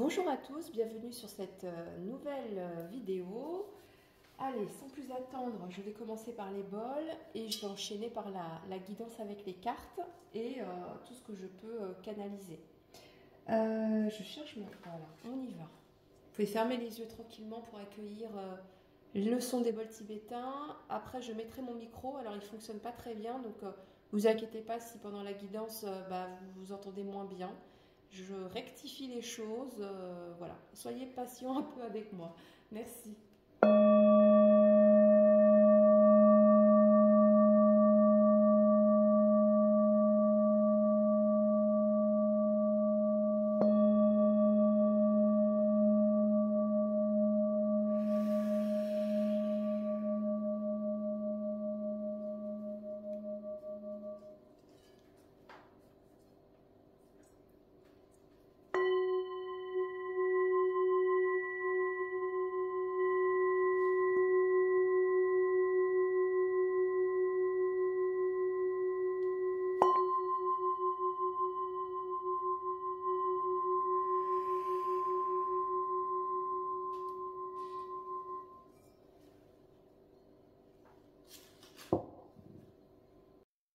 Bonjour à tous, bienvenue sur cette nouvelle vidéo. Allez, sans plus attendre, je vais commencer par les bols et je vais enchaîner par la guidance avec les cartes et tout ce que je peux canaliser. Je cherche mon... Voilà, on y va. Vous pouvez fermer les yeux tranquillement pour accueillir le son des bols tibétains. Après, je mettrai mon micro, alors il ne fonctionne pas très bien, donc vous inquiétez pas si pendant la guidance, vous entendez moins bien. Je rectifie les choses, voilà. Soyez patient un peu avec moi. Merci.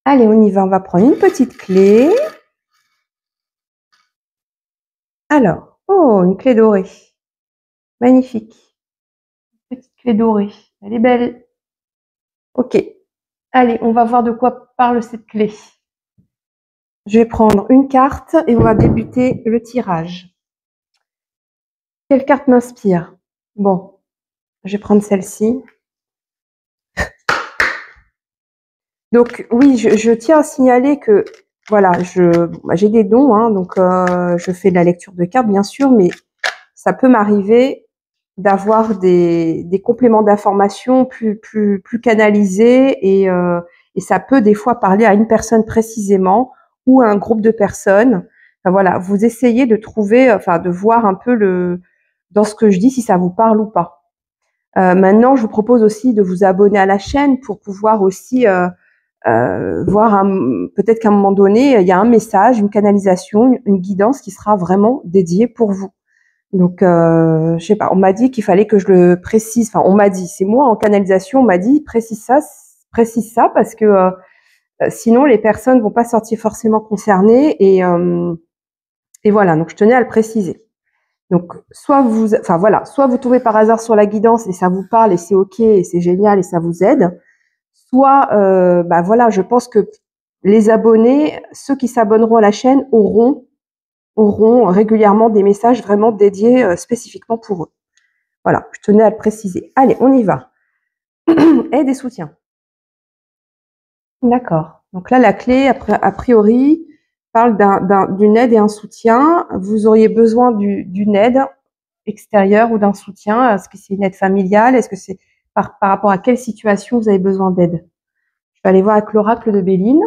Allez, on y va, on va prendre une petite clé. Alors, oh, une clé dorée. Magnifique. Petite clé dorée. Elle est belle. Ok. Allez, on va voir de quoi parle cette clé. Je vais prendre une carte et on va débuter le tirage. Quelle carte m'inspire? Bon, je vais prendre celle-ci. Donc oui, je tiens à signaler que voilà, j'ai des dons, hein, donc je fais de la lecture de cartes bien sûr, mais ça peut m'arriver d'avoir des compléments d'information plus canalisés et ça peut des fois parler à une personne précisément ou à un groupe de personnes. Enfin, voilà, vous essayez de trouver, enfin de voir un peu dans ce que je dis si ça vous parle ou pas. Maintenant, je vous propose aussi de vous abonner à la chaîne pour pouvoir aussi voir peut-être qu'à un moment donné, il y a un message, une canalisation, une guidance qui sera vraiment dédiée pour vous. Donc, je sais pas, on m'a dit qu'il fallait que je le précise. Enfin, on m'a dit, c'est moi en canalisation, on m'a dit précise ça parce que sinon les personnes vont pas sortir forcément concernées et voilà. Donc, je tenais à le préciser. Donc, soit vous tombez par hasard sur la guidance et ça vous parle et c'est ok et c'est génial et ça vous aide. Soit, voilà, je pense que les abonnés, ceux qui s'abonneront à la chaîne auront régulièrement des messages vraiment dédiés spécifiquement pour eux. Voilà, je tenais à le préciser. Allez, on y va. Aide et soutien. D'accord. Donc là, la clé, a priori, parle d'une aide et un soutien. Vous auriez besoin d'une aide extérieure ou d'un soutien. Est-ce que c'est une aide familiale? Est-ce que c'est par rapport à quelle situation vous avez besoin d'aide? Je vais aller voir avec l'oracle de Béline,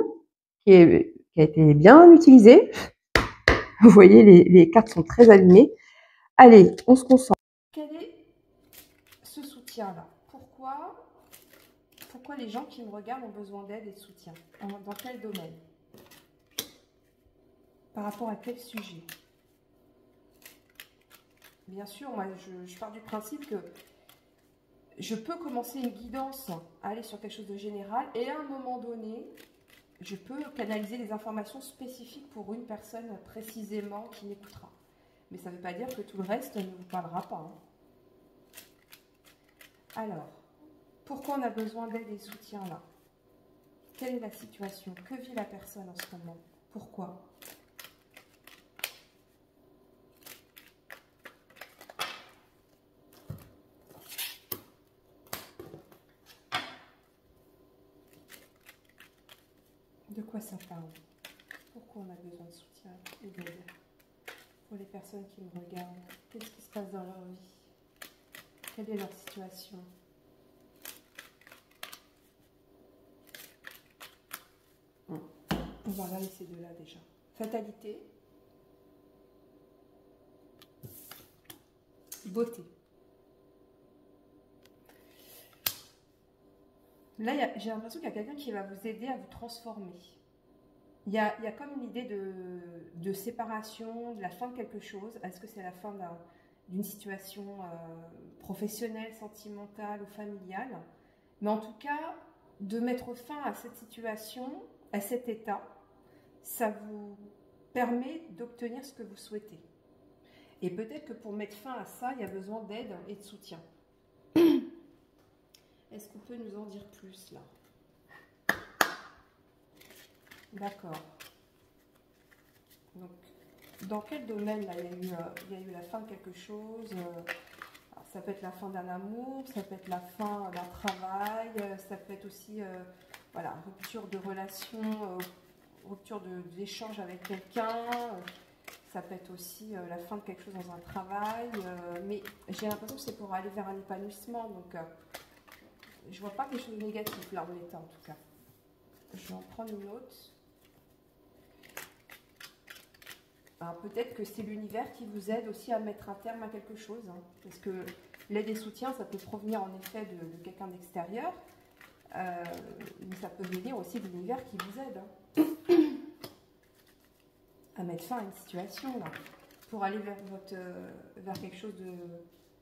qui a été bien utilisé. Vous voyez, les cartes sont très alignées. Allez, on se concentre. Quel est ce soutien-là? Pourquoi les gens qui me regardent ont besoin d'aide et de soutien? Dans quel domaine? Par rapport à quel sujet? Bien sûr, moi, je pars du principe que je peux commencer une guidance à aller sur quelque chose de général et à un moment donné, je peux canaliser des informations spécifiques pour une personne précisément qui m'écoutera. Mais ça ne veut pas dire que tout le reste ne vous parlera pas. Alors, pourquoi on a besoin d'aide et de soutien là? Quelle est la situation? Que vit la personne en ce moment? Pourquoi? De quoi ça parle? Pourquoi on a besoin de soutien et d'aide? Pour les personnes qui me regardent, qu'est-ce qui se passe dans leur vie? Quelle est leur situation? On va regarder ces deux-là déjà. Fatalité. Beauté. Là, j'ai l'impression qu'il y a quelqu'un qui va vous aider à vous transformer. il y a comme une idée de séparation, de la fin de quelque chose. Est-ce que c'est la fin d'une situation professionnelle, sentimentale ou familiale? Mais en tout cas, de mettre fin à cette situation, à cet état, ça vous permet d'obtenir ce que vous souhaitez. Et peut-être que pour mettre fin à ça, il y a besoin d'aide et de soutien. Est-ce qu'on peut nous en dire plus là? D'accord. Donc, dans quel domaine là, il y a eu la fin de quelque chose? Ça peut être la fin d'un amour, ça peut être la fin d'un travail, ça peut être aussi voilà, rupture de relation, rupture d'échange avec quelqu'un, ça peut être aussi la fin de quelque chose dans un travail, mais j'ai l'impression que c'est pour aller vers un épanouissement, donc je vois pas quelque chose de négatif là en l'état en tout cas. Je vais en prendre une autre. Peut-être que c'est l'univers qui vous aide aussi à mettre un terme à quelque chose, hein, parce que l'aide et soutien, ça peut provenir en effet de quelqu'un d'extérieur, mais ça peut venir aussi de l'univers qui vous aide à mettre fin à une situation, là, pour aller vers quelque chose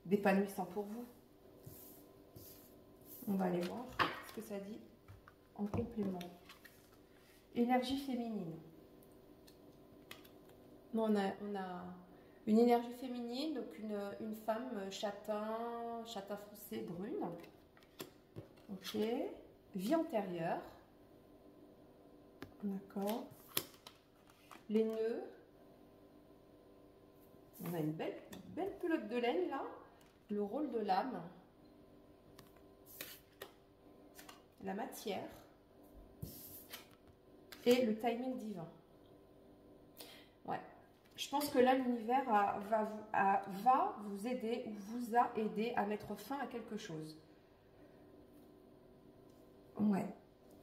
d'épanouissant pour vous. On va aller voir ce que ça dit en complément. Énergie féminine. On a une énergie féminine, donc une femme châtain foncé, brune. Ok. Vie antérieure. D'accord. Les nœuds. On a une belle pelote de laine là. Le rôle de l'âme. La matière. Et le timing divin. Ouais. Je pense que là, l'univers va vous aider ou vous a aidé à mettre fin à quelque chose. Ouais.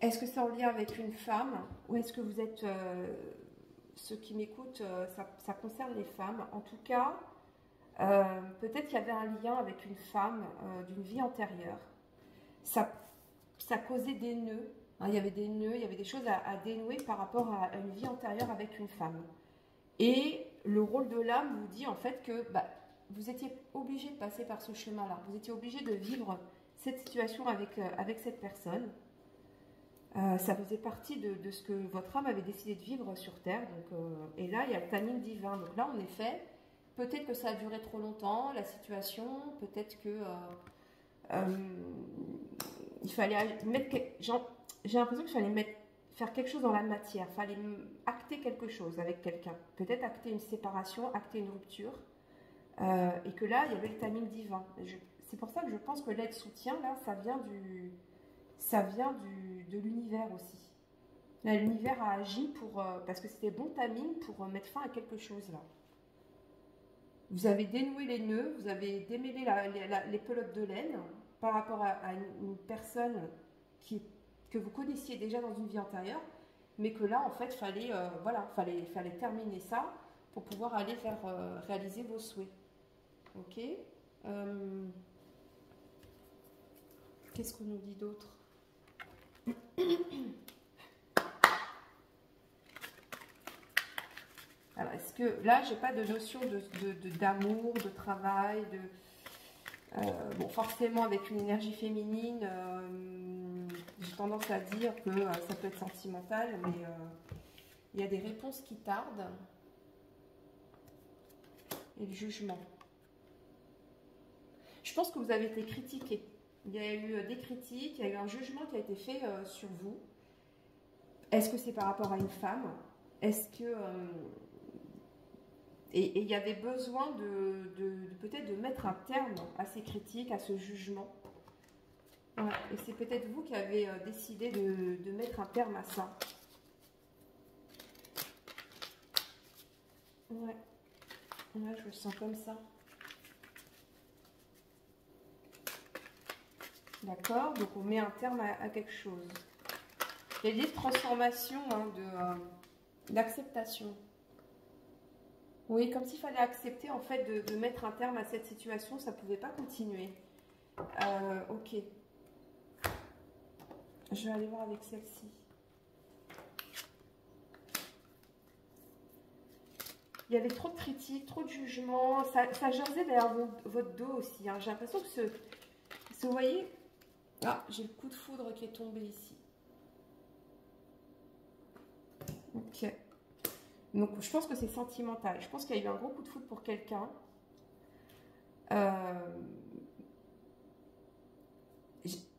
Est-ce que c'est en lien avec une femme ou est-ce que vous êtes... ceux qui m'écoutent, ça concerne les femmes. En tout cas, peut-être qu'il y avait un lien avec une femme d'une vie antérieure. Ça causait des nœuds. Hein, il y avait des nœuds, il y avait des choses à dénouer par rapport à une vie antérieure avec une femme. Et le rôle de l'âme vous dit en fait que vous étiez obligé de passer par ce chemin-là. Vous étiez obligé de vivre cette situation avec cette personne. Ça faisait partie de ce que votre âme avait décidé de vivre sur Terre. Donc, et là, il y a le timing divin. Donc là, en effet, peut-être que ça a duré trop longtemps, la situation. Peut-être que il fallait mettre... J'ai l'impression qu'il fallait faire quelque chose dans la matière, il fallait acter quelque chose avec quelqu'un, peut-être acter une séparation, acter une rupture, et que là, il y avait le timing divin. C'est pour ça que je pense que l'aide-soutien, là, ça vient de l'univers aussi. Là, l'univers a agi parce que c'était bon timing pour mettre fin à quelque chose, là. Vous avez dénoué les nœuds, vous avez démêlé les pelotes de laine par rapport à une personne que vous connaissiez déjà dans une vie antérieure, mais que là, en fait, fallait terminer ça pour pouvoir aller réaliser vos souhaits. Ok. Qu'est-ce qu'on nous dit d'autre? Alors, est-ce que là, j'ai pas de notion d'amour, de travail, bon, forcément, avec une énergie féminine, j'ai tendance à dire que ça peut être sentimental, mais il y a des réponses qui tardent. Et le jugement. Je pense que vous avez été critiqué. Il y a eu des critiques, il y a eu un jugement qui a été fait sur vous. Est-ce que c'est par rapport à une femme? Est-ce que... Et il y avait besoin peut-être de mettre un terme à ces critiques, à ce jugement. Ouais, et c'est peut-être vous qui avez décidé de mettre un terme à ça. Ouais. Ouais, je le sens comme ça. D'accord, donc on met un terme à quelque chose. Il y a des transformations, hein, d'acceptation. Oui, comme s'il fallait accepter en fait de mettre un terme à cette situation, ça ne pouvait pas continuer. Ok. Je vais aller voir avec celle-ci. il y avait trop de critiques, trop de jugements. Ça jasait derrière votre dos aussi. Hein. J'ai l'impression que vous voyez, ah, j'ai le coup de foudre qui est tombé ici. Ok. Donc, je pense que c'est sentimental. Je pense qu'il y a eu un gros coup de foudre pour quelqu'un.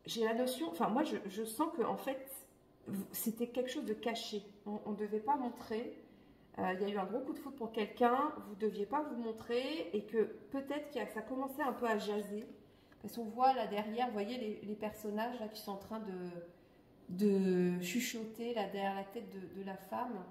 J'ai la notion, enfin moi je sens que en fait c'était quelque chose de caché. On ne devait pas montrer. Il y a eu un gros coup de foudre pour quelqu'un. Vous ne deviez pas vous montrer et que peut-être que ça commençait un peu à jaser. Parce qu'on voit là derrière, vous voyez les personnages là, qui sont en train de chuchoter là derrière la tête de la femme.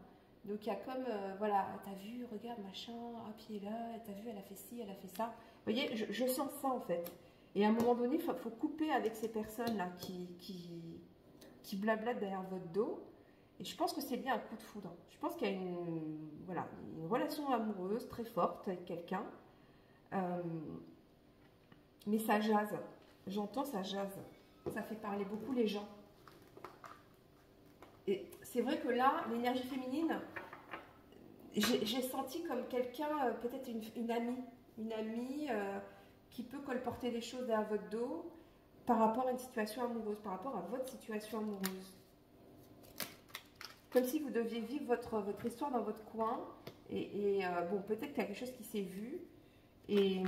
Donc il y a comme, voilà, t'as vu, regarde, machin, ah, puis là, t'as vu, elle a fait ci, elle a fait ça. Vous voyez, je sens ça en fait. Et à un moment donné, il faut couper avec ces personnes-là qui blablatent derrière votre dos. Et je pense que c'est lié à un coup de foudre. Je pense qu'il y a voilà, une relation amoureuse très forte avec quelqu'un. Mais ça jase. J'entends ça jase. Ça fait parler beaucoup les gens. Et c'est vrai que là, l'énergie féminine, j'ai senti comme quelqu'un, peut-être une amie qui peut colporter des choses derrière votre dos par rapport à une situation amoureuse, par rapport à votre situation amoureuse. Comme si vous deviez vivre votre histoire dans votre coin. Et bon, peut-être qu'il y a quelque chose qui s'est vu. Et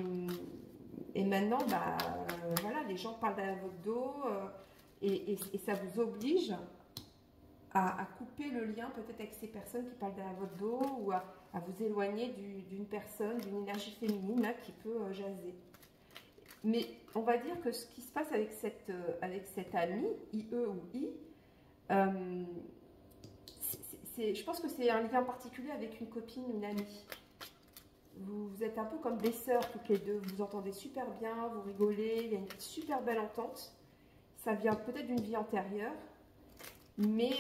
maintenant, bah, voilà, les gens parlent derrière votre dos. Et ça vous oblige à couper le lien peut-être avec ces personnes qui parlent derrière votre dos. Ou à vous éloigner d'une personne, d'une énergie féminine là, qui peut jaser. Mais on va dire que ce qui se passe avec cette amie, IE ou I, je pense que c'est un lien particulier avec une copine, une amie. Vous êtes un peu comme des sœurs toutes les deux, vous entendez super bien, vous rigolez, il y a une super belle entente. Ça vient peut-être d'une vie antérieure, mais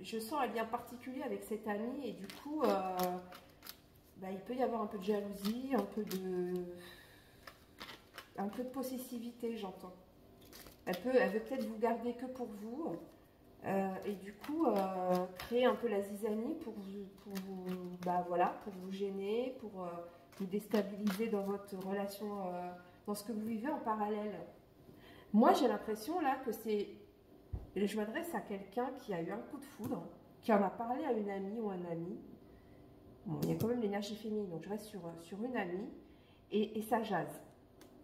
je sens un lien particulier avec cette amie et du coup, bah, il peut y avoir un peu de jalousie, un peu de possessivité, j'entends. Elle veut peut-être vous garder que pour vous. Et du coup, créer un peu la zizanie pour vous gêner, pour vous déstabiliser dans votre relation, dans ce que vous vivez en parallèle. Moi, j'ai l'impression là que je m'adresse à quelqu'un qui a eu un coup de foudre, qui en a parlé à une amie ou un ami. Bon, il y a quand même l'énergie féminine, donc je reste sur une amie, et ça jase.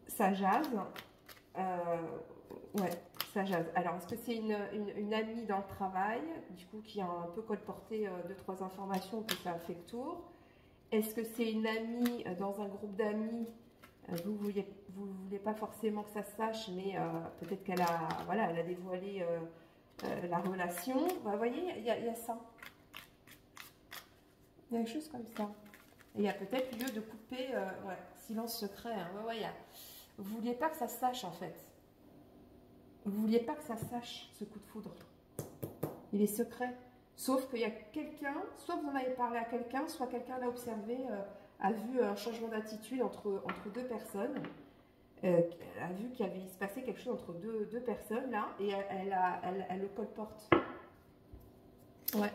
Ça jase. Ouais, ça jase. Alors, est-ce que c'est une amie dans le travail, du coup, qui a un peu colporté 2-3 informations, puis ça a fait le tour? Est-ce que c'est une amie dans un groupe d'amis? Vous voulez pas forcément que ça se sache, mais peut-être qu'elle a, voilà, elle a dévoilé la relation. Bah, vous voyez, il y a ça. Il y a quelque chose comme ça. Et il y a peut-être lieu de couper, ouais, silence secret. Hein. Ouais, ouais, vous ne vouliez pas que ça se sache, en fait. Vous ne vouliez pas que ça sache, ce coup de foudre. Il est secret. Sauf qu'il y a quelqu'un, soit vous en avez parlé à quelqu'un, soit quelqu'un l'a observé, a vu un changement d'attitude entre deux personnes, a vu qu'il se passait quelque chose entre deux personnes, là, et elle le colporte. Ouais.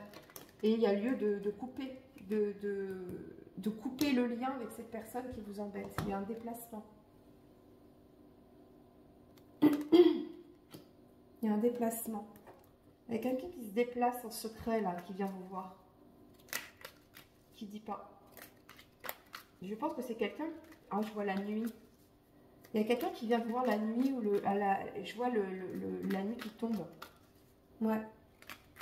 Et il y a lieu de couper, de couper le lien avec cette personne qui vous embête. Il y a un déplacement. Il y a un déplacement. Il y a quelqu'un qui se déplace en secret, là, qui vient vous voir. Qui dit pas. Je pense que c'est quelqu'un... Ah, je vois la nuit. Il y a quelqu'un qui vient vous voir la nuit, ou je vois la nuit qui tombe. Ouais.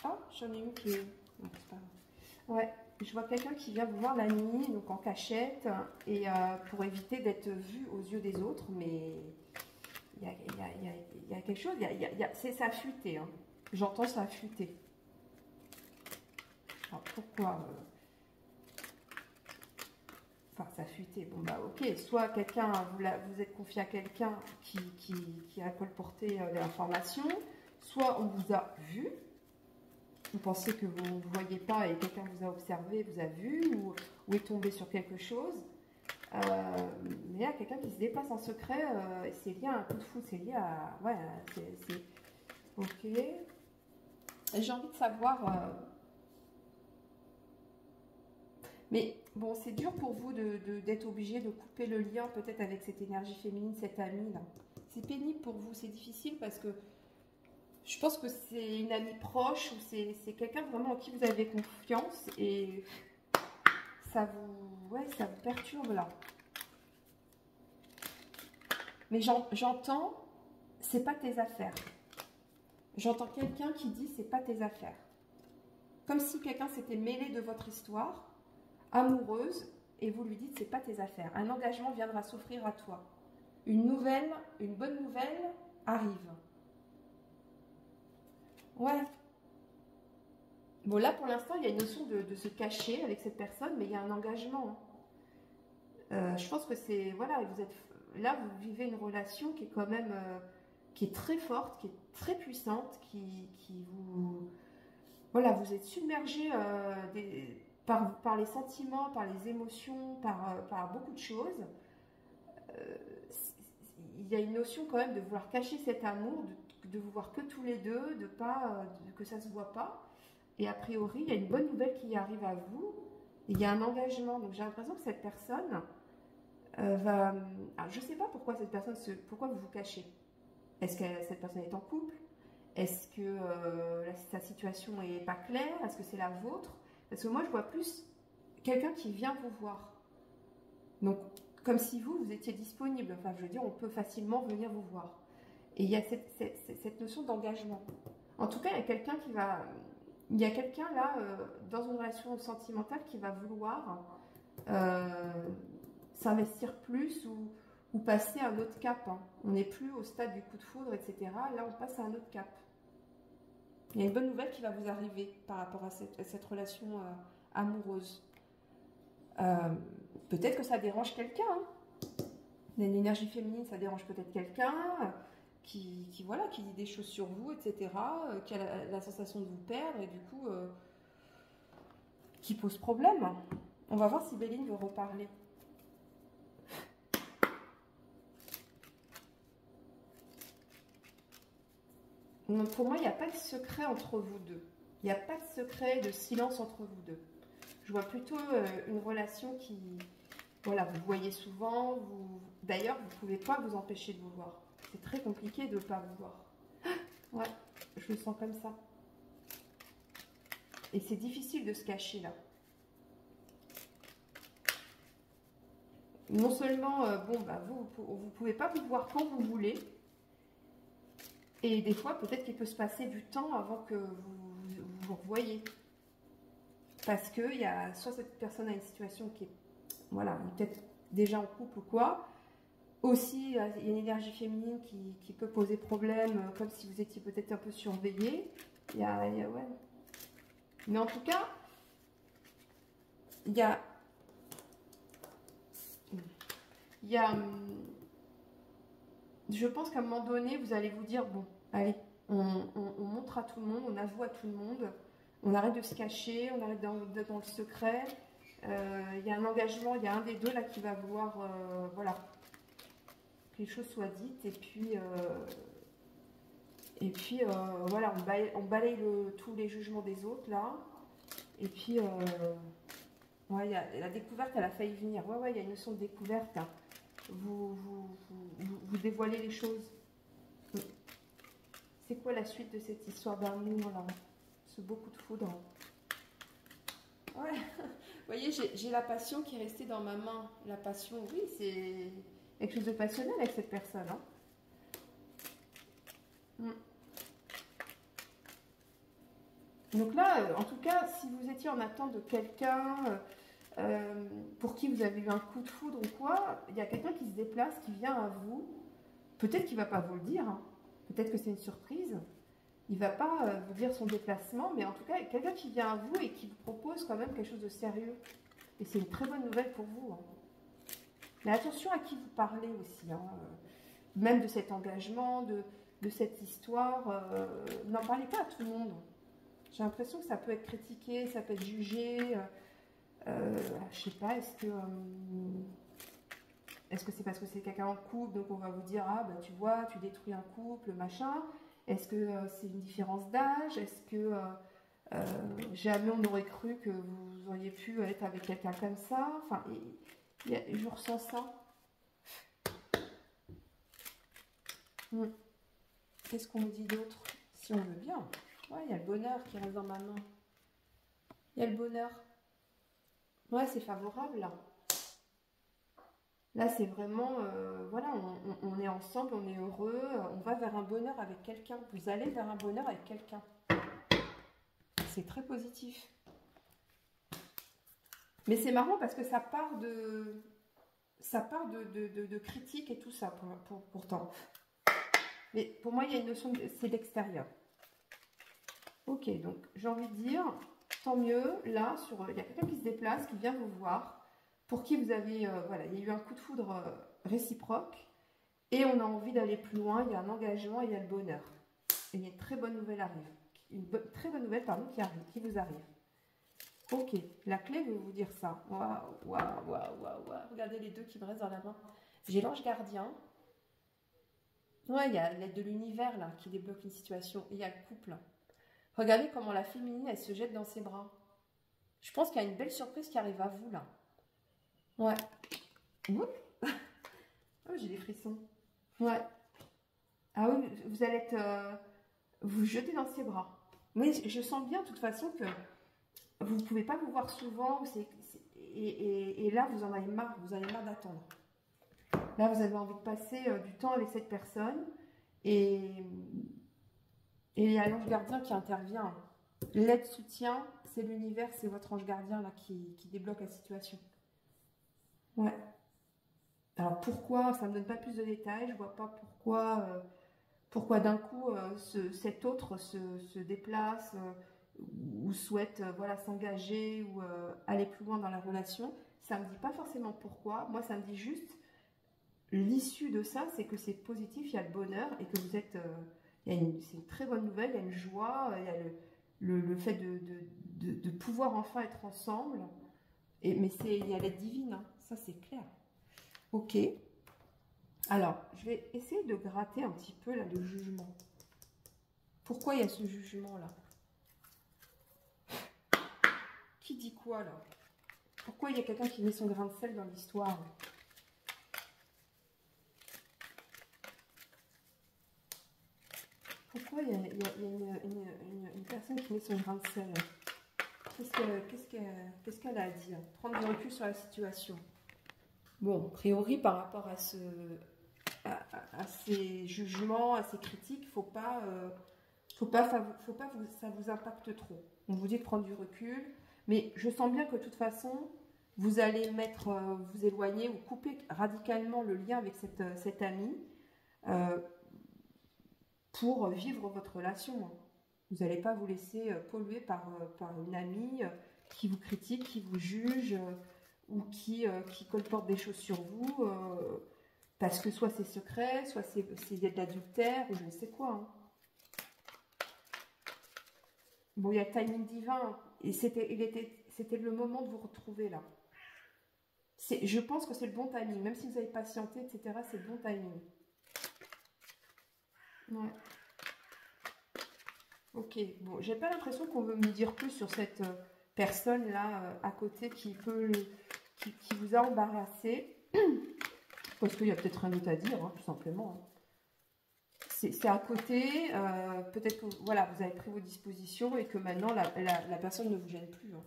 Ah, j'en ai une qui est... Non, c'est pas grave. Ouais, je vois quelqu'un qui vient vous voir la nuit, donc en cachette, et pour éviter d'être vu aux yeux des autres, mais... Il y a quelque chose, ça a fuité, hein. J'entends ça a fuité. Alors pourquoi Enfin, ça a fuité. Bon, bah ok, soit quelqu'un, vous êtes confié à quelqu'un qui a colporté de l'information, soit on vous a vu, vous pensez que vous ne voyez pas et quelqu'un vous a observé, vous a vu, ou est tombé sur quelque chose. Mais il y a quelqu'un qui se déplace en secret, c'est lié à un coup de foudre, c'est lié à... Ouais, c'est... Ok. J'ai envie de savoir... Mais bon, c'est dur pour vous d'être obligé de couper le lien peut-être avec cette énergie féminine, cette amie là. C'est pénible pour vous, c'est difficile parce que je pense que c'est une amie proche ou c'est quelqu'un vraiment en qui vous avez confiance et ça vous perturbe là. Mais j'entends, c'est pas tes affaires. J'entends quelqu'un qui dit c'est pas tes affaires. Comme si quelqu'un s'était mêlé de votre histoire amoureuse et vous lui dites c'est pas tes affaires. Un engagement viendra s'offrir à toi. Une bonne nouvelle arrive. Ouais. Bon là pour l'instant il y a une notion de se cacher avec cette personne, mais il y a un engagement. Je pense que c'est voilà, vous vivez une relation qui est quand même qui est très forte, qui est très puissante, qui vous voilà, vous êtes submergé par les sentiments, par les émotions, par beaucoup de choses. Il y a une notion quand même de vouloir cacher cet amour, de vous voir que tous les deux, que ça se voit pas. Et a priori, il y a une bonne nouvelle qui arrive à vous. Il y a un engagement. Donc j'ai l'impression que cette personne va. Alors, je ne sais pas pourquoi pourquoi vous vous cachez. Est-ce que cette personne est en couple? Est-ce que sa situation n'est pas claire? Est-ce que c'est la vôtre? Parce que moi, je vois plus quelqu'un qui vient vous voir. Donc, comme si vous étiez disponible. Enfin, je veux dire, on peut facilement venir vous voir. Et il y a cette notion d'engagement. En tout cas, il y a quelqu'un il y a quelqu'un là, dans une relation sentimentale qui va vouloir s'investir plus ou passer à un autre cap. Hein. On n'est plus au stade du coup de foudre, etc. Là, on passe à un autre cap. Il y a une bonne nouvelle qui va vous arriver par rapport à cette relation amoureuse. Peut-être que ça dérange quelqu'un. Hein. L'énergie féminine, ça dérange peut-être quelqu'un qui dit des choses sur vous, etc. Qui a la sensation de vous perdre et du coup, qui pose problème. On va voir si Béline veut reparler. Donc pour moi, il n'y a pas de secret entre vous deux. Il n'y a pas de secret, de silence entre vous deux. Je vois plutôt une relation qui... Voilà, vous voyez souvent. D'ailleurs, vous ne pouvez pas vous empêcher de vous voir. C'est très compliqué de ne pas vous voir. Ouais, je le sens comme ça. Et c'est difficile de se cacher là. Non seulement, vous ne pouvez pas vous voir quand vous voulez. Et des fois, peut-être qu'il peut se passer du temps avant que vous revoyez. Parce que soit cette personne a une situation qui est, voilà, peut-être déjà en couple ou quoi. Aussi, il y a une énergie féminine qui peut poser problème, comme si vous étiez peut-être un peu surveillé. Ouais. Mais en tout cas, je pense qu'à un moment donné, vous allez vous dire, bon, allez, on montre à tout le monde, on avoue à tout le monde, on arrête de se cacher, on arrête d'être dans le secret. Il y a un engagement, il y a un des deux là qui va vouloir, voilà, que les choses soient dites. Et puis voilà, on balaye tous les jugements des autres là. Et puis, ouais, la découverte, elle a failli venir. Ouais, il y a une notion de découverte. Hein. Vous dévoilez les choses. C'est quoi la suite de cette histoire d'amour là? Ce beau coup de foudre. Ouais, vous voyez, j'ai la passion qui est restée dans ma main. La passion, oui, c'est quelque chose de passionnel avec cette personne. Hein. Donc là, en tout cas, si vous étiez en attente de quelqu'un pour qui vous avez eu un coup de foudre ou quoi, il y a quelqu'un qui se déplace, qui vient à vous. Peut-être qu'il ne va pas vous le dire. Hein. Peut-être que c'est une surprise. Il ne va pas vous dire son déplacement, mais en tout cas, quelqu'un qui vient à vous et qui vous propose quand même quelque chose de sérieux. Et c'est une très bonne nouvelle pour vous. Hein. Mais attention à qui vous parlez aussi. Hein. Même de cet engagement, de cette histoire. N'en parlez pas à tout le monde. J'ai l'impression que ça peut être critiqué, ça peut être jugé. Je sais pas, est-ce que c'est parce que c'est quelqu'un en couple, donc on va vous dire, ah ben tu vois, tu détruis un couple, machin. Est-ce que c'est une différence d'âge? Est-ce que Jamais on n'aurait cru que vous auriez pu être avec quelqu'un comme ça. Enfin, je ressens ça. Qu'est-ce qu'on me dit d'autre? Si on veut bien. Ouais, il y a le bonheur qui reste dans ma main. Il y a le bonheur. Ouais, c'est favorable là. Là, c'est vraiment, voilà, on est ensemble, on est heureux, on va vers un bonheur avec quelqu'un. Vous allez vers un bonheur avec quelqu'un. C'est très positif. Mais c'est marrant parce que ça part de critiques et tout ça, pourtant. Mais pour moi, il y a une notion, c'est l'extérieur. Ok, donc j'ai envie de dire, tant mieux, là, il y a quelqu'un qui se déplace, qui vient vous voir, pour qui vous avez, voilà, il y a eu un coup de foudre réciproque, et on a envie d'aller plus loin, il y a un engagement et il y a le bonheur. Et il y a une très bonne nouvelle arrive. Très bonne nouvelle, pardon, qui vous arrive. Ok, la clé veut vous dire ça. Waouh, waouh, waouh, waouh, waouh. Regardez les deux qui me restent dans la main. J'ai l'ange gardien. Ouais, il y a l'aide de l'univers là qui débloque une situation. Et il y a le couple. Regardez comment la féminine, elle se jette dans ses bras. Je pense qu'il y a une belle surprise qui arrive à vous là. Ouais. Oh, j'ai des frissons. Ouais. Ah oui, vous allez être... vous jeter dans ses bras. Mais je sens bien de toute façon que vous ne pouvez pas vous voir souvent. Et là, vous en avez marre. Vous avez marre d'attendre. Là, vous avez envie de passer du temps avec cette personne. Et il y a l'ange gardien qui intervient. L'aide soutien, c'est l'univers, c'est votre ange gardien là qui débloque la situation. Ouais. Alors pourquoi, ça ne me donne pas plus de détails, je ne vois pas pourquoi d'un coup cet autre se déplace ou souhaite voilà, s'engager ou aller plus loin dans la relation. Ça ne me dit pas forcément pourquoi, moi ça me dit juste l'issue de ça, c'est que c'est positif, il y a le bonheur et que vous êtes... c'est une très bonne nouvelle, il y a une joie, il y a le fait de pouvoir enfin être ensemble. Mais il y a l'aide divine, hein, ça c'est clair. Ok. Alors, je vais essayer de gratter un petit peu là, le jugement. Pourquoi il y a ce jugement-là? Qui dit quoi là? Pourquoi il y a quelqu'un qui met son grain de sel dans l'histoire? Pourquoi il y a une personne qui met son grain de sel? Qu'est-ce qu'elle a à dire? Prendre du recul sur la situation. Bon, a priori, par rapport à ces jugements, à ces critiques, faut pas ça vous impacte trop. On vous dit de prendre du recul, mais je sens bien que de toute façon, vous allez vous éloigner ou couper radicalement le lien avec cette amie pour vivre votre relation. Vous n'allez pas vous laisser polluer par une amie qui vous critique, qui vous juge ou qui colporte des choses sur vous parce que soit c'est secret, soit c'est de l'adultère ou je ne sais quoi. Hein. Bon, il y a le timing divin et c'était le moment de vous retrouver là. Je pense que c'est le bon timing, même si vous avez patienté, etc. C'est le bon timing. Ouais. Ok, bon, j'ai pas l'impression qu'on veut me dire plus sur cette personne là à côté qui vous a embarrassé. Parce qu'il y a peut-être rien d'autre à dire, hein, tout simplement. Hein. C'est à côté, peut-être que voilà, vous avez pris vos dispositions et que maintenant la personne ne vous gêne plus. Hein.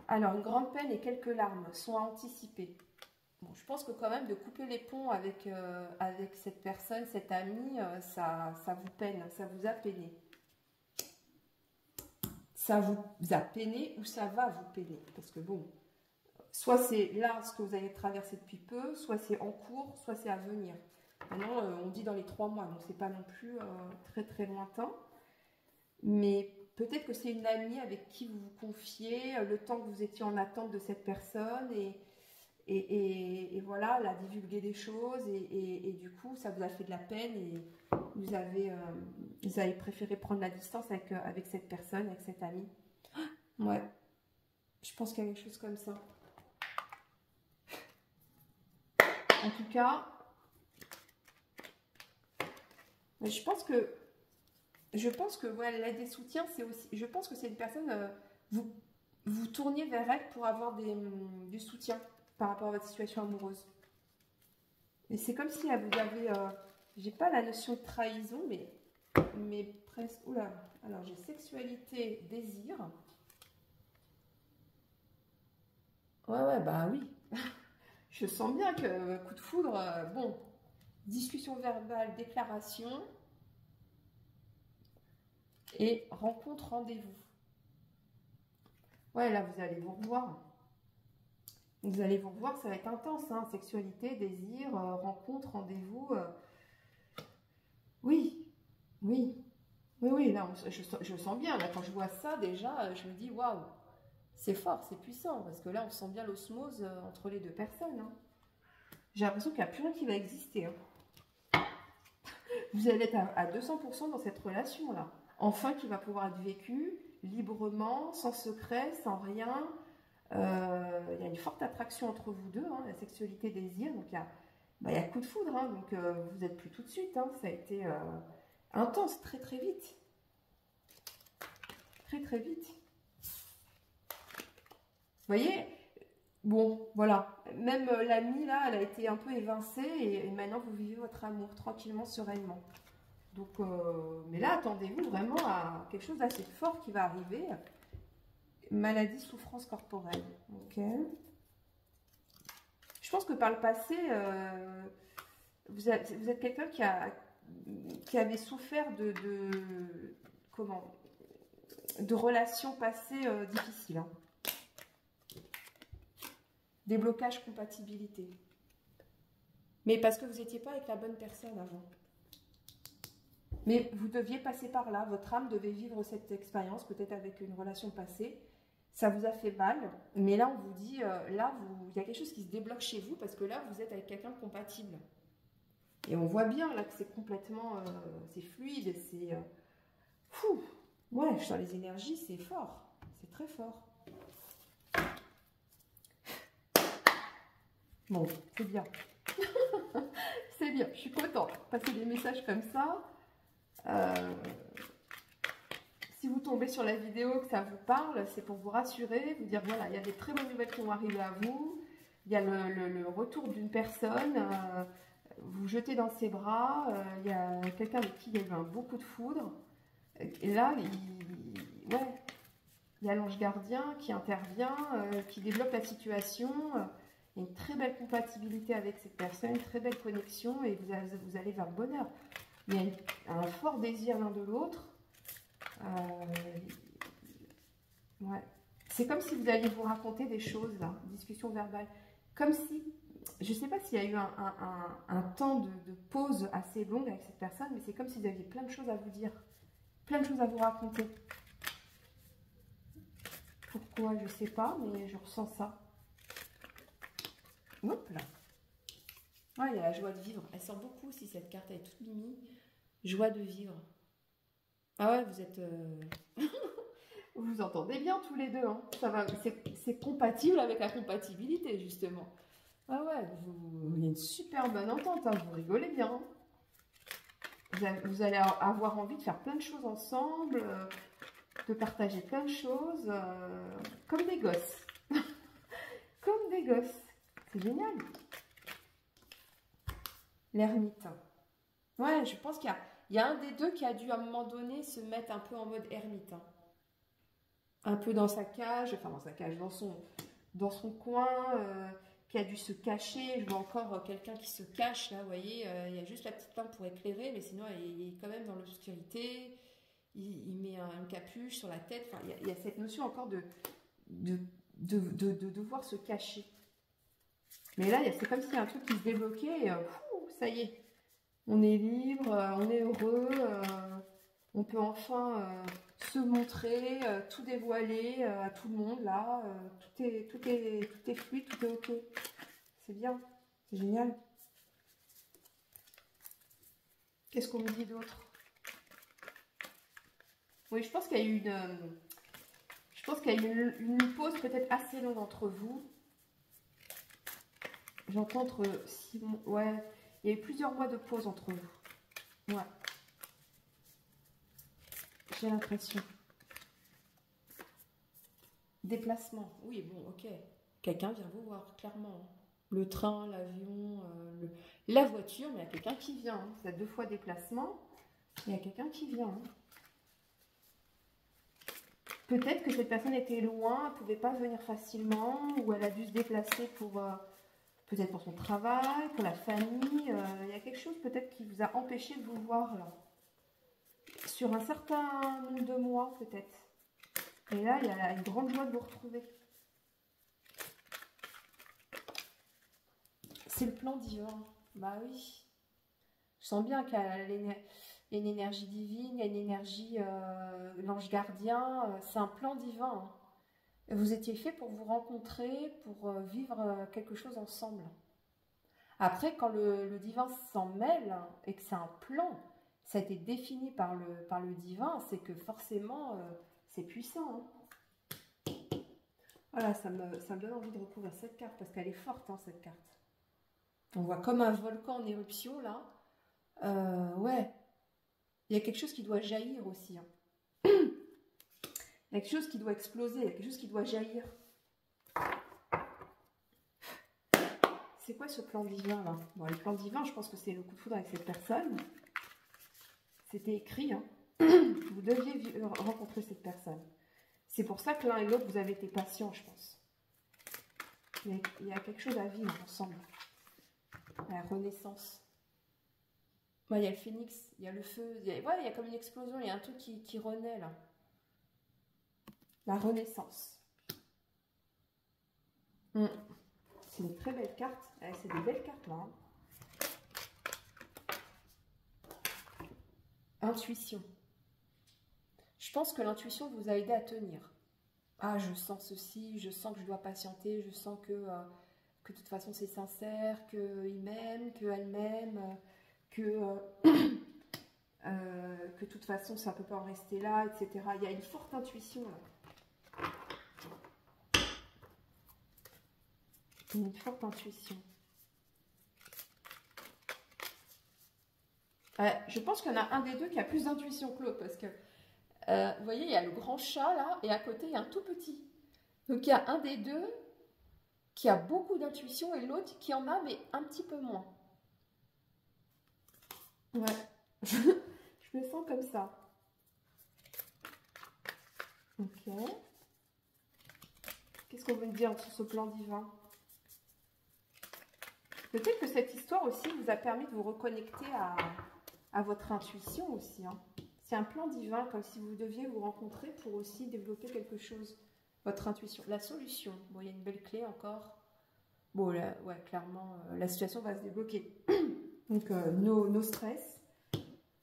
Alors, une grande peine et quelques larmes sont à anticiper. Bon, je pense que quand même de couper les ponts avec cette personne, cette amie, ça vous peine, ça vous a peiné. Ça vous a peiné ou ça va vous peiner. Parce que bon, soit c'est là ce que vous avez traversé depuis peu, soit c'est en cours, soit c'est à venir. Maintenant, on dit dans les 3 mois, donc c'est pas non plus très très lointain. Mais peut-être que c'est une amie avec qui vous vous confiez, le temps que vous étiez en attente de cette personne et voilà, elle a divulgué des choses et du coup, ça vous a fait de la peine et vous avez préféré prendre la distance avec cette personne, avec cette amie. Ouais, je pense qu'il y a quelque chose comme ça. En tout cas, je pense que je pense que voilà, l'aide des soutiens, c'est aussi, je pense que c'est une personne, vous vous tourniez vers elle pour avoir du soutien par rapport à votre situation amoureuse. Et c'est comme si elle vous avait, j'ai pas la notion de trahison, mais presque, oula, alors j'ai sexualité, désir. Ouais, bah oui. Je sens bien que coup de foudre, bon, discussion verbale, déclaration et rencontre, rendez-vous. Ouais, là, vous allez vous revoir. Vous allez vous revoir, ça va être intense, hein. Sexualité, désir, rencontre, rendez-vous. Oui, oui, oui, là, je sens bien. Là, quand je vois ça, déjà, je me dis, waouh, c'est fort, c'est puissant, parce que là, on sent bien l'osmose entre les deux personnes, hein. J'ai l'impression qu'il n'y a plus rien qui va exister, hein. Vous allez être à 200% dans cette relation-là. Enfin, qui va pouvoir être vécue librement, sans secret, sans rien. Il y a une forte attraction entre vous deux, hein, la sexualité, désir. Donc, il y a coup de foudre. Hein, donc, vous n'êtes plus tout de suite. Hein, ça a été intense, très, très vite. Très, très vite. Vous voyez? Bon, voilà. Même l'amie, là, elle a été un peu évincée. Et maintenant, vous vivez votre amour tranquillement, sereinement. Donc, mais là, attendez-vous vraiment à quelque chose d'assez fort qui va arriver. Maladie, souffrance corporelle. Ok. Je pense que par le passé, vous êtes quelqu'un qui avait souffert comment, de relations passées difficiles. Hein. Des blocages compatibilité. Mais parce que vous n'étiez pas avec la bonne personne avant. Mais vous deviez passer par là, votre âme devait vivre cette expérience, peut-être avec une relation passée. Ça vous a fait mal, mais là on vous dit, là il y a quelque chose qui se débloque chez vous parce que là vous êtes avec quelqu'un de compatible. Et on voit bien là que c'est complètement, c'est fluide, c'est... ouais, je sens les énergies, c'est fort, c'est très fort. Bon, c'est bien. C'est bien, je suis contente. Passer des messages comme ça. Si vous tombez sur la vidéo, que ça vous parle, c'est pour vous rassurer, vous dire voilà, il y a des très bonnes nouvelles qui vont arriver à vous, il y a le retour d'une personne, vous jetez dans ses bras, il y a quelqu'un avec qui il y a eu beaucoup de foudre, et là, ouais, il y a l'ange gardien qui intervient, qui développe la situation, il y a une très belle compatibilité avec cette personne, une très belle connexion, et vous allez vers le bonheur. Il y a un fort désir l'un de l'autre. Ouais. C'est comme si vous alliez vous raconter des choses, là, discussion verbale. Comme si, je ne sais pas s'il y a eu un temps de pause assez longue avec cette personne, mais c'est comme si vous aviez plein de choses à vous dire, plein de choses à vous raconter. Pourquoi, je ne sais pas, mais je ressens ça. Hop là. Ouais, il y a la joie de vivre. Elle sort beaucoup aussi, cette carte, elle est toute mimi. Joie de vivre. Ah ouais, vous êtes... Vous vous entendez bien tous les deux, hein. Ça va, c'est compatible avec la compatibilité, justement. Ah ouais, il y a une super bonne entente, hein, vous rigolez bien. Vous allez avoir envie de faire plein de choses ensemble, de partager plein de choses, comme des gosses. Comme des gosses. C'est génial. L'ermite. Ouais, je pense qu'il y a un des deux qui a dû à un moment donné se mettre un peu en mode ermite. Hein. Un peu dans sa cage, enfin dans sa cage, dans son coin, qui a dû se cacher. Je vois encore quelqu'un qui se cache là, vous voyez, il y a juste la petite lampe pour éclairer, mais sinon il est quand même dans l'obscurité. Il met une capuche sur la tête. Enfin, il y a cette notion encore de devoir se cacher. Mais là, c'est comme s'il y a un truc qui se débloquait et ça y est, on est libre, on est heureux, on peut enfin se montrer, tout dévoiler à tout le monde là, tout est fluide, tout est ok. C'est bien, c'est génial. Qu'est-ce qu'on me dit d'autre? Oui, je pense qu'il y a eu une pause peut-être assez longue entre vous. J'entends entre 6 mois, ouais, il y a eu plusieurs mois de pause entre vous. Ouais. J'ai l'impression. Déplacement. Oui, bon, ok. Quelqu'un vient vous voir, clairement. Le train, l'avion, la voiture, mais il y a quelqu'un qui vient. Hein. Vous êtes 2 fois déplacement, il y a quelqu'un qui vient. Hein. Peut-être que cette personne était loin, elle ne pouvait pas venir facilement, ou elle a dû se déplacer pour peut-être pour son travail, pour la famille. Il y a quelque chose peut-être qui vous a empêché de vous voir là. Sur un certain nombre de mois, peut-être. Et là, il y a une grande joie de vous retrouver. C'est le plan divin. Bah oui. Je sens bien qu'il y a une énergie divine, il y a une énergie, l'ange gardien. C'est un plan divin. Hein. Vous étiez fait pour vous rencontrer, pour vivre quelque chose ensemble. Après, quand le divin s'en mêle et que c'est un plan, ça a été défini par le divin, c'est que forcément, c'est puissant. Hein. Voilà, ça me donne envie de recouvrir cette carte, parce qu'elle est forte, hein, cette carte. On voit comme un volcan en éruption, là. Ouais. Il y a quelque chose qui doit jaillir aussi. Hein. Il y a quelque chose qui doit exploser, il y a quelque chose qui doit jaillir. C'est quoi ce plan divin, là? Bon, le plan divin, je pense que c'est le coup de foudre avec cette personne. C'était écrit, hein. Vous deviez rencontrer cette personne. C'est pour ça que l'un et l'autre, vous avez été patients, je pense. Il y a quelque chose à vivre ensemble. La renaissance. Ouais, il y a le phénix, il y a le feu. Il y a comme une explosion, il y a un truc qui renaît, là. La renaissance. C'est une très belle carte. C'est des belles cartes, là. Hein. Intuition. Je pense que l'intuition vous a aidé à tenir. Ah, je sens ceci, je sens que je dois patienter, je sens que de toute façon c'est sincère, qu'il m'aime, qu'elle m'aime, que de toute façon ça ne peut pas en rester là, etc. Il y a une forte intuition là. Une forte intuition. Je pense qu'il y en a un des deux qui a plus d'intuition que l'autre, parce que vous voyez, il y a le grand chat là, et à côté, il y a un tout petit. Donc, il y a un des deux qui a beaucoup d'intuition et l'autre qui en a, mais un petit peu moins. Ouais, je me sens comme ça. Ok. Qu'est-ce qu'on veut dire sur ce plan divin? Peut-être que cette histoire aussi vous a permis de vous reconnecter à votre intuition aussi. Hein. C'est un plan divin, comme si vous deviez vous rencontrer pour aussi développer quelque chose. Votre intuition. La solution. Bon, il y a une belle clé encore. Bon, là, ouais, clairement, la situation va se débloquer. Donc, nos stress.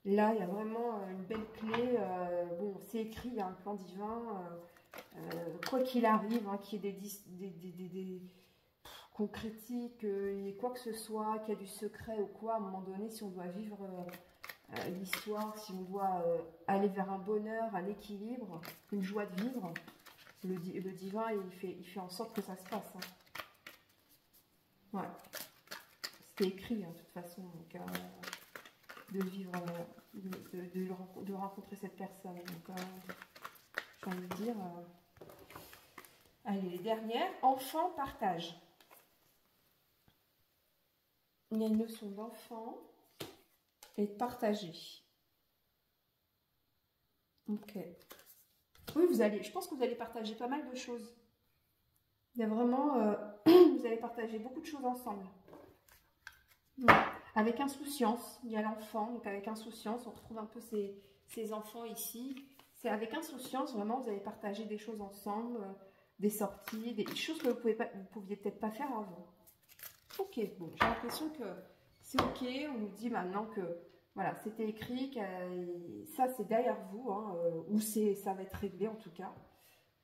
Là, il y a vraiment une belle clé. Bon, c'est écrit, il y a un plan divin. Quoi qu'il arrive, hein, qu'il y ait qu'on critique, quoi que ce soit, qu'il y a du secret ou quoi, à un moment donné, si on doit vivre l'histoire, si on doit aller vers un bonheur, un équilibre, une joie de vivre, le divin, il fait en sorte que ça se passe. Hein. Ouais. C'était écrit, hein, de toute façon, donc, de vivre, de rencontrer cette personne. Donc, j'ai envie de dire... Allez, les dernières. Enfant, partage. Il y a une notion d'enfant et de partager. Ok. Oui, je pense que vous allez partager pas mal de choses. Il y a vraiment, vous allez partager beaucoup de choses ensemble. Ouais. Avec insouciance, il y a l'enfant, donc avec insouciance, on retrouve un peu ces enfants ici. C'est avec insouciance, vraiment, vous allez partager des choses ensemble, des sorties, des choses que vous pouviez peut-être pas faire avant. Ok, bon, j'ai l'impression que c'est ok, on nous dit maintenant que voilà, c'était écrit, que ça c'est derrière vous, hein, ou ça va être réglé en tout cas.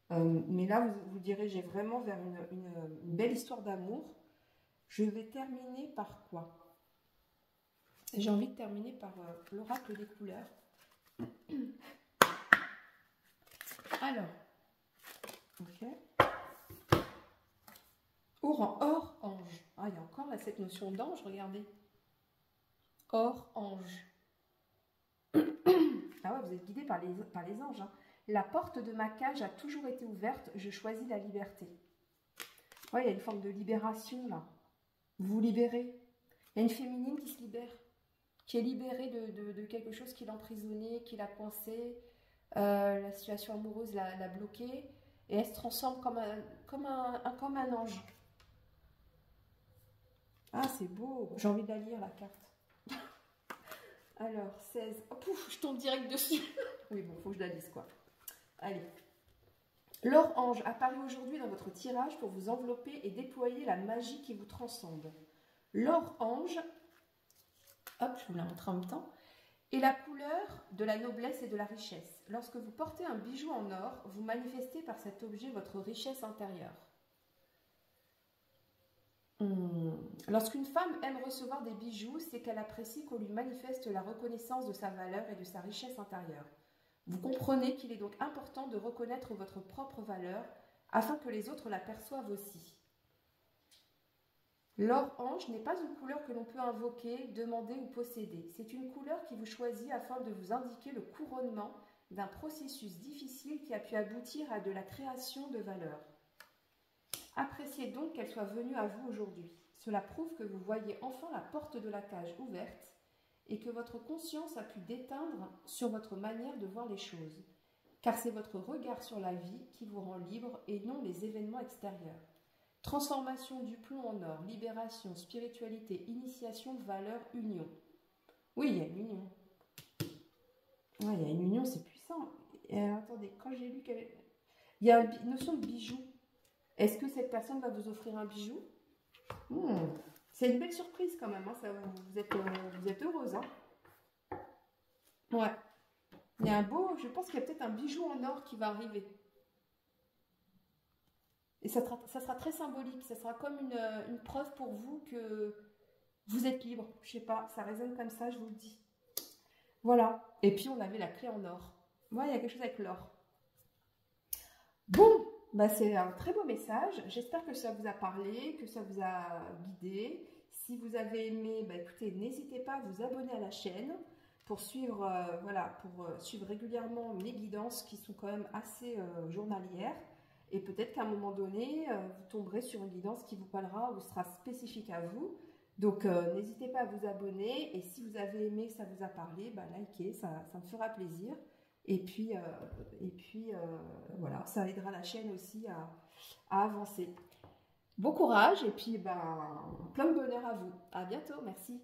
Mais là, vous dirigez vraiment vers une belle histoire d'amour. Je vais terminer par quoi? J'ai envie de terminer par l'oracle des couleurs. Alors, ok. Or, ange. Ah, il y a encore là, cette notion d'ange, regardez. Or, ange. Ah ouais, vous êtes guidé par les anges. Hein. La porte de ma cage a toujours été ouverte, je choisis la liberté. Ouais, il y a une forme de libération là. Vous vous libérez. Il y a une féminine qui se libère, qui est libérée de quelque chose qui l'emprisonnait, qui l'a coincée. La situation amoureuse l'a bloquée. Et elle se transforme comme un ange. Ah, c'est beau. J'ai envie de la lire, la carte. Alors, 16. Oh, pouf, je tombe direct dessus. Oui, bon, faut que je la lise, quoi. Allez. L'or ange apparaît aujourd'hui dans votre tirage pour vous envelopper et déployer la magie qui vous transcende. L'or ange, hop, je vous la montre en même temps, est la couleur de la noblesse et de la richesse. Lorsque vous portez un bijou en or, vous manifestez par cet objet votre richesse intérieure. Lorsqu'une femme aime recevoir des bijoux, c'est qu'elle apprécie qu'on lui manifeste la reconnaissance de sa valeur et de sa richesse intérieure. Vous comprenez qu'il est donc important de reconnaître votre propre valeur afin que les autres la perçoivent aussi. L'or ange n'est pas une couleur que l'on peut invoquer, demander ou posséder. C'est une couleur qui vous choisit afin de vous indiquer le couronnement d'un processus difficile qui a pu aboutir à de la création de valeur. Appréciez donc qu'elle soit venue à vous aujourd'hui. Cela prouve que vous voyez enfin la porte de la cage ouverte et que votre conscience a pu déteindre sur votre manière de voir les choses. Car c'est votre regard sur la vie qui vous rend libre et non les événements extérieurs. Transformation du plomb en or, libération, spiritualité, initiation, valeur, union. Oui, il y a une union. Ouais, il y a une union, c'est puissant. Attendez, quand j'ai lu qu'il y avait... Il y a une notion de bijou. Est-ce que cette personne va vous offrir un bijou? C'est une belle surprise quand même. Hein, ça, vous êtes heureuse. Hein, ouais. Il y a un beau... Je pense qu'il y a peut-être un bijou en or qui va arriver. Et ça sera très symbolique. Ça sera comme une preuve pour vous que vous êtes libre. Je sais pas, ça résonne comme ça, je vous le dis. Voilà. Et puis on avait la clé en or. Ouais, il y a quelque chose avec l'or. Bon, bah c'est un très beau message. J'espère que ça vous a parlé, que ça vous a guidé. Si vous avez aimé, bah écoutez, n'hésitez pas à vous abonner à la chaîne pour suivre, suivre régulièrement mes guidances qui sont quand même assez journalières. Et peut-être qu'à un moment donné, vous tomberez sur une guidance qui vous parlera ou sera spécifique à vous. Donc, n'hésitez pas à vous abonner. Et si vous avez aimé, que ça vous a parlé, bah, likez, ça me fera plaisir. Et puis voilà, ça aidera la chaîne aussi à avancer. Bon courage et puis ben, plein de bonheur à vous. À bientôt, merci.